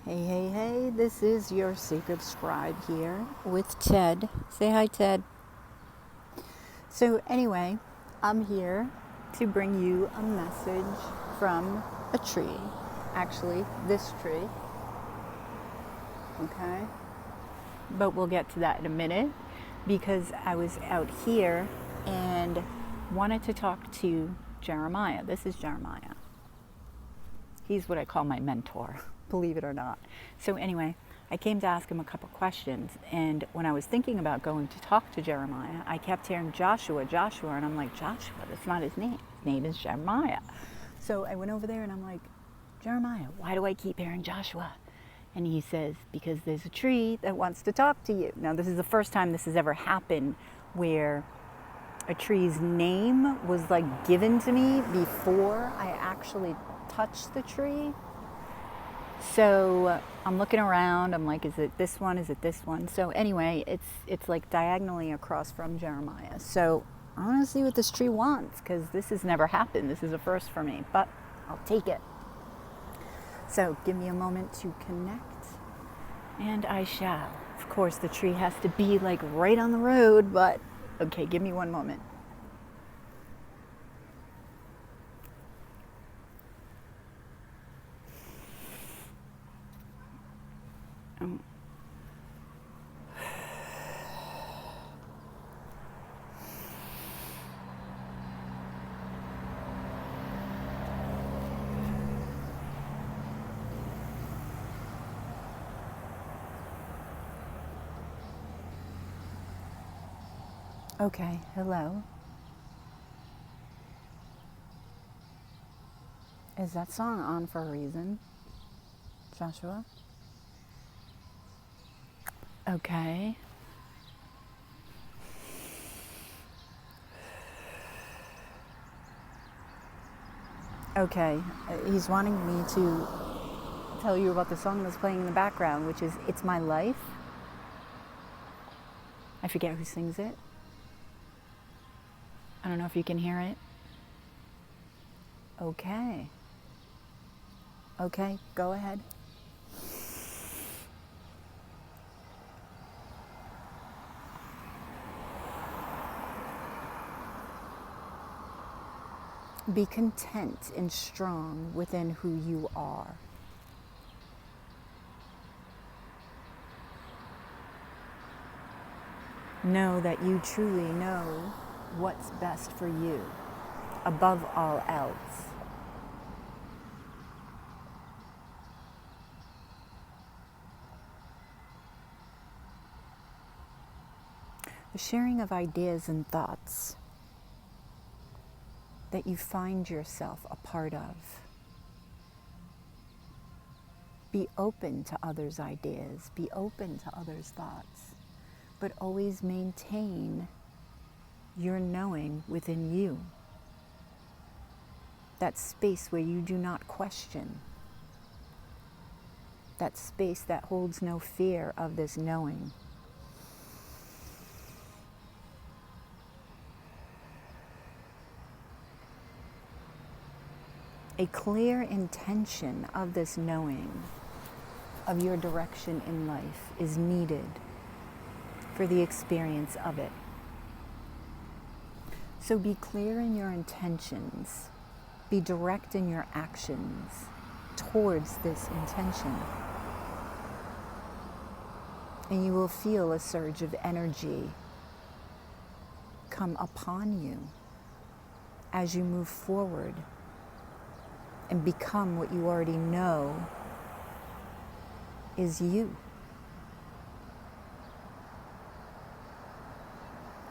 Hey, hey, hey, this is your Sacred Scribe here with Ted. Say hi, Ted. So, anyway, I'm here to bring you a message from a tree. Actually, this tree. Okay? But we'll get to that in a minute because I was out here and wanted to talk to Jeremiah. This is Jeremiah. He's what I call my mentor, believe it or not. So anyway, I came to ask him a couple questions, and when I was thinking about going to talk to Jeremiah, I kept hearing Joshua, Joshua, and I'm like, Joshua, that's not his name. His name is Jeremiah. So I went over there and I'm like, Jeremiah, why do I keep hearing Joshua? And he says, because there's a tree that wants to talk to you. Now, this is the first time this has ever happened where a tree's name was like given to me before I actually touched the tree. So I'm looking around, I'm like, is it this one, is it this one? So anyway, it's like diagonally across from Jeremiah. So I want to see what this tree wants, because this has never happened. This is a first for me, but I'll take it. So give me a moment to connect, and I shall. Of course, the tree has to be like right on the road, but okay, give me one moment. Okay, hello. Is that song on for a reason, Joshua? Okay. Okay, he's wanting me to tell you about the song that's playing in the background, which is It's My Life. I forget who sings it. I don't know if you can hear it. Okay. Okay, go ahead. Be content and strong within who you are. Know that you truly know what's best for you, above all else. The sharing of ideas and thoughts that you find yourself a part of. Be open to others' ideas, be open to others' thoughts, but always maintain your knowing within you. That space where you do not question. That space that holds no fear of this knowing. A clear intention of this knowing of your direction in life is needed for the experience of it. So be clear in your intentions. Be direct in your actions towards this intention. And you will feel a surge of energy come upon you as you move forward and become what you already know is you.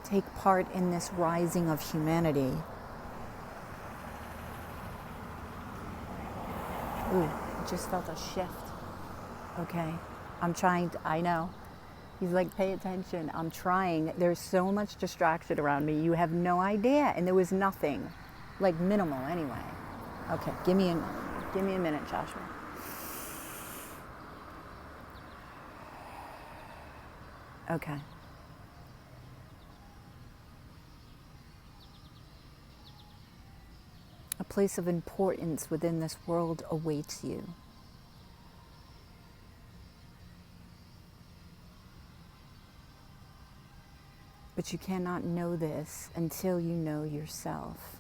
Take part in this rising of humanity. Ooh, I just felt a shift. Okay, I know. He's like, pay attention. I'm trying. There's so much distraction around me. You have no idea. And there was nothing, like minimal anyway. Okay, give me a minute, Joshua. Okay. A place of importance within this world awaits you. But you cannot know this until you know yourself,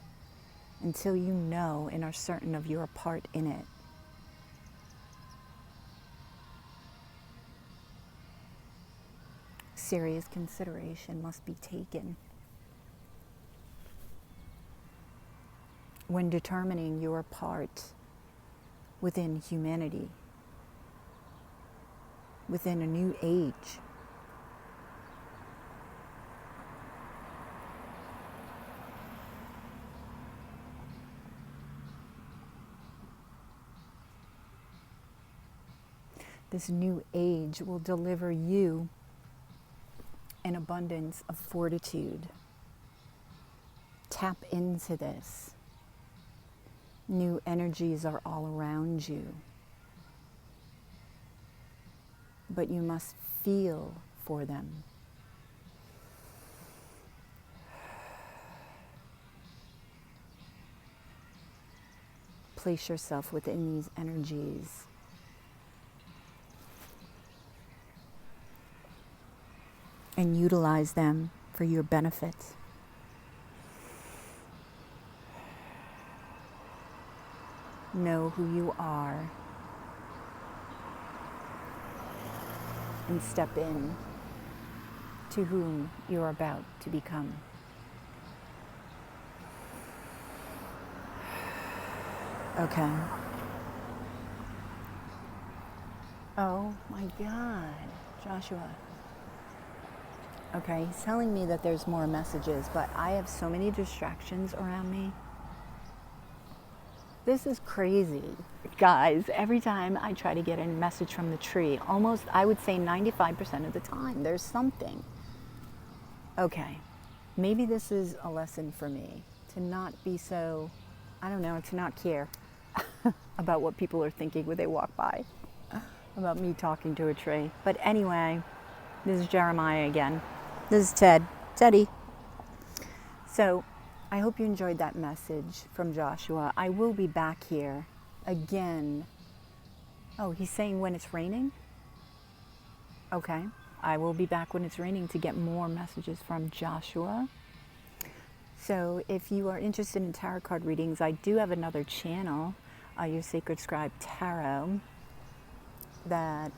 until you know and are certain of your part in it. Serious consideration must be taken when determining your part within humanity, within a new age. This new age will deliver you an abundance of fortitude. Tap into this. New energies are all around you. But you must feel for them. Place yourself within these energies. And utilize them for your benefit. Know who you are and step in to whom you're about to become. Okay. Oh my God, Joshua. Okay, he's telling me that there's more messages, but I have so many distractions around me. This is crazy. Guys, every time I try to get a message from the tree, almost, I would say 95% of the time, there's something. Okay, maybe this is a lesson for me, to not be so, I don't know, to not care about what people are thinking when they walk by, about me talking to a tree. But anyway, this is Jeremiah again. This is Teddy. So I hope you enjoyed that message from Joshua. I will be back here again. Oh, he's saying when it's raining? Okay. I will be back when it's raining to get more messages from Joshua. So if you are interested in tarot card readings, I do have another channel, your Sacred Scribe Tarot, that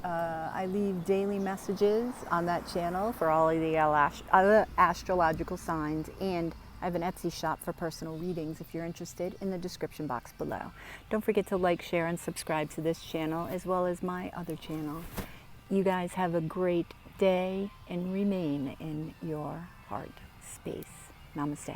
I leave daily messages on that channel for all of the astrological signs, and I have an Etsy shop for personal readings if you're interested, in the description box below. Don't forget to like, share, and subscribe to this channel as well as my other channel. You guys have a great day and remain in your heart space. Namaste.